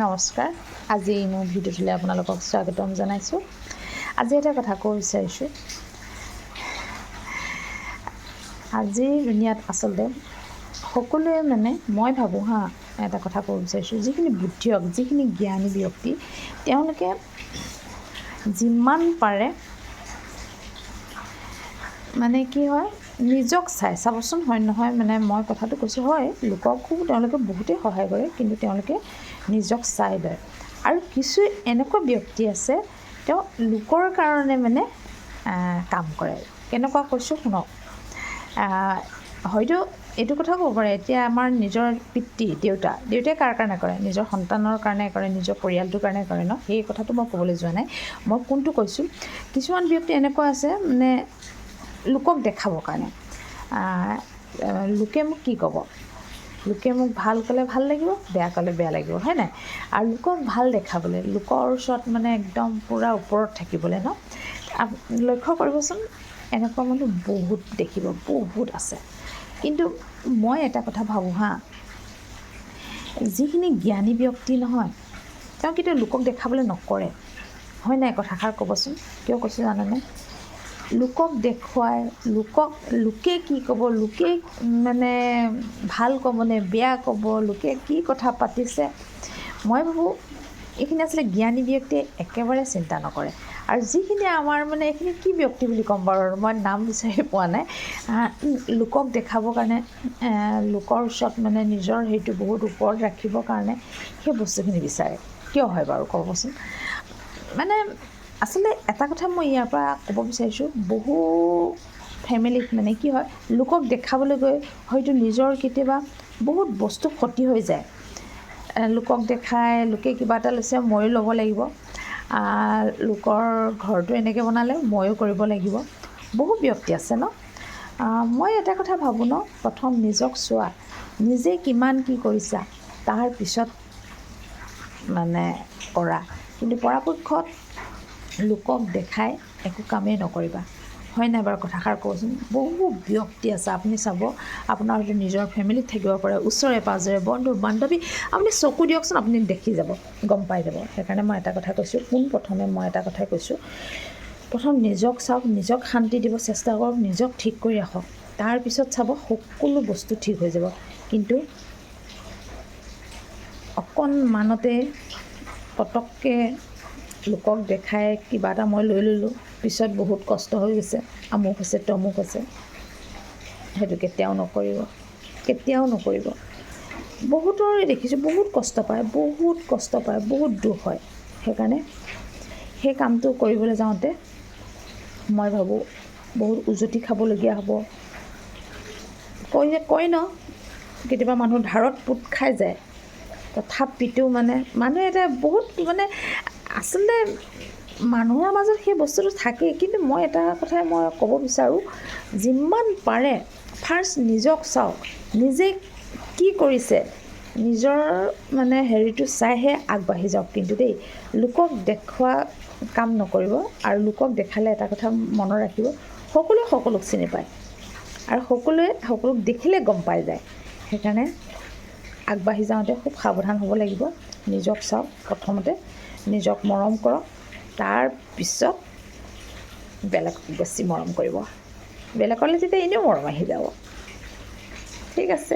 নমস্কাৰ। আজি মোৰ ভিডিঅ'টোলৈ আপোনালোকক স্বাগতম জনাইছোঁ। আজি এটা কথা ক'ব বিচাৰিছোঁ। আজিৰ দুনিয়াত আচলতে সকলোৱে মই ভাবোঁ এটা কথা ক'ব বিচাৰিছোঁ, যিখিনি বুদ্ধিয়ক, যিখিনি জ্ঞানী ব্যক্তি, তেওঁলোকে যিমান পাৰে কি হয়, নিজক চাবচোন, হয় নহয়, মই কথাটো কৈছোঁ, হয় লোককো তেওঁলোকে বহুতেই সহায় কৰে, কিন্তু তেওঁলোকে নিজক চাই লয়। আৰু কিছু এনেকুৱা ব্যক্তি আছে, তেওঁ লোকৰ কাৰণে কাম কৰে। কেনেকুৱা কৈছোঁ শুনক। হয়তো এইটো কথা ক'ব পাৰে, এতিয়া আমাৰ নিজৰ পিতৃ দেউতাই কাৰ কাৰণে কৰে? নিজৰ সন্তানৰ কাৰণে কৰে, নিজৰ পৰিয়ালটোৰ কাৰণে কৰে ন। সেই কথাটো মই ক'বলৈ যোৱা নাই। মই কোনটো কৈছোঁ, কিছুমান ব্যক্তি এনেকুৱা আছে লোকক দেখাবৰ কাৰণে। লোকে মোক কি ক'ব, লোকে মোক ভাল ক'লে ভাল লাগিব, বেয়া ক'লে বেয়া লাগিব, হয় নাই? আৰু লোকক ভাল দেখাবলৈ, লোকৰ ওচৰত একদম পূৰা ওপৰত থাকিবলৈ ন। লক্ষ্য কৰিবচোন, এনেকুৱা মানুহ বহুত দেখিব, বহুত আছে। কিন্তু মই এটা কথা ভাবোঁ যিখিনি জ্ঞানী ব্যক্তি নহয়, তেওঁ কেতিয়াও লোকক দেখাবলৈ নকৰে, হয় নাই? কথাষাৰ ক'বচোন, কিয় কৈছোঁ জানেনে? লোকক দেখুৱাই, লোকে কি ক'ব, লোকে ভাল ক'বনে বেয়া ক'ব, লোকে কি কথা পাতিছে, মই ভাবোঁ এইখিনি আচলতে জ্ঞানী ব্যক্তিয়ে একেবাৰে চিন্তা নকৰে। আৰু যিখিনি আমাৰ এইখিনি কি ব্যক্তি বুলি ক'ম বাৰু, মই নাম বিচাৰি পোৱা নাই। লোকক দেখাবৰ কাৰণে, লোকৰ ওচৰত নিজৰ সেইটো বহুত ওপৰত ৰাখিবৰ কাৰণে সেই বস্তুখিনি বিচাৰে। কিয় হয় বাৰু ক'বচোন? আচলতে এটা কথা মই ইয়াৰ পৰা ক'ব বিচাৰিছোঁ, বহু ফেমিলিত কি হয়, লোকক দেখাবলৈ গৈ হয়তো নিজৰ কেতিয়াবা বহুত বস্তু ক্ষতি হৈ যায়। লোকক দেখাই, লোকে কিবা এটা লৈছে, ময়ো ল'ব লাগিব, লোকৰ ঘৰটো এনেকৈ বনালে ময়ো কৰিব লাগিব। বহু ব্যক্তি আছে ন। মই এটা কথা ভাবোঁ ন, প্ৰথম নিজক চোৱা, নিজে কিমান কি কৰিছা, তাৰ পিছত কৰা। কিন্তু পৰাপক্ষত লোকক দেখাই একো কামেই নকৰিবা, হয় নাই বাৰু? কথাষাৰ কওঁচোন। বহু ব্যক্তি আছে, আপুনি চাব, আপোনাৰ হয়তো নিজৰ ফেমিলিত থাকিব পাৰে, ওচৰে পাঁজৰে বন্ধু বান্ধৱী, আপুনি চকু দিয়কচোন, আপুনি দেখি যাব, গম পাই যাব। সেইকাৰণে মই এটা কথা কৈছোঁ, পোনপ্ৰথমে মই এটা কথাই কৈছোঁ, প্ৰথম নিজক চাওক, নিজক শান্তি দিব চেষ্টা কৰক, নিজক ঠিক কৰি ৰাখক, তাৰপিছত চাব সকলো বস্তু ঠিক হৈ যাব। কিন্তু অকণমানতে পটককৈ লোকক দেখাই কিবা এটা মই লৈ ল'লোঁ, পিছত বহুত কষ্ট হৈ গৈছে, আমুক হৈছে তমুক হৈছে, সেইটো কেতিয়াও নকৰিব, কেতিয়াও নকৰিব। বহুতৰে দেখিছোঁ, বহুত কষ্ট পায়, বহুত দুখ হয়। সেইকাৰণে সেই কামটো কৰিবলৈ যাওঁতে মই ভাবোঁ বহুত উজুতি খাবলগীয়া হ'ব। কয় ন, কেতিয়াবা মানুহ ধাৰত পোত খাই যায়, তথাপিতো মানুহে এটা বহুত আচলতে মানুহৰ মাজত সেই বস্তুটো থাকেই। কিন্তু মই এটা কথাই মই ক'ব বিচাৰোঁ, যিমান পাৰে ফাৰ্ষ্ট নিজক চাওক, নিজে কি কৰিছে, নিজৰ হেৰিটো চাইহে আগবাঢ়ি যাওক। কিন্তু দেই, লোকক দেখুওৱা কাম নকৰিব। আৰু লোকক দেখালে এটা কথা মনত ৰাখিব, সকলোৱে সকলোক চিনি পায়, আৰু সকলোৱে সকলোক দেখিলে গম পাই যায়। সেইকাৰণে আগবাঢ়ি যাওঁতে খুব সাৱধান হ'ব লাগিব। নিজক চাওক, প্ৰথমতে নিজক মৰম কৰক, তাৰপিছত বেলেগক বেছি মৰম কৰিব। বেলেগলৈ তেতিয়া এনেও মৰম আহি যাব। ঠিক আছে।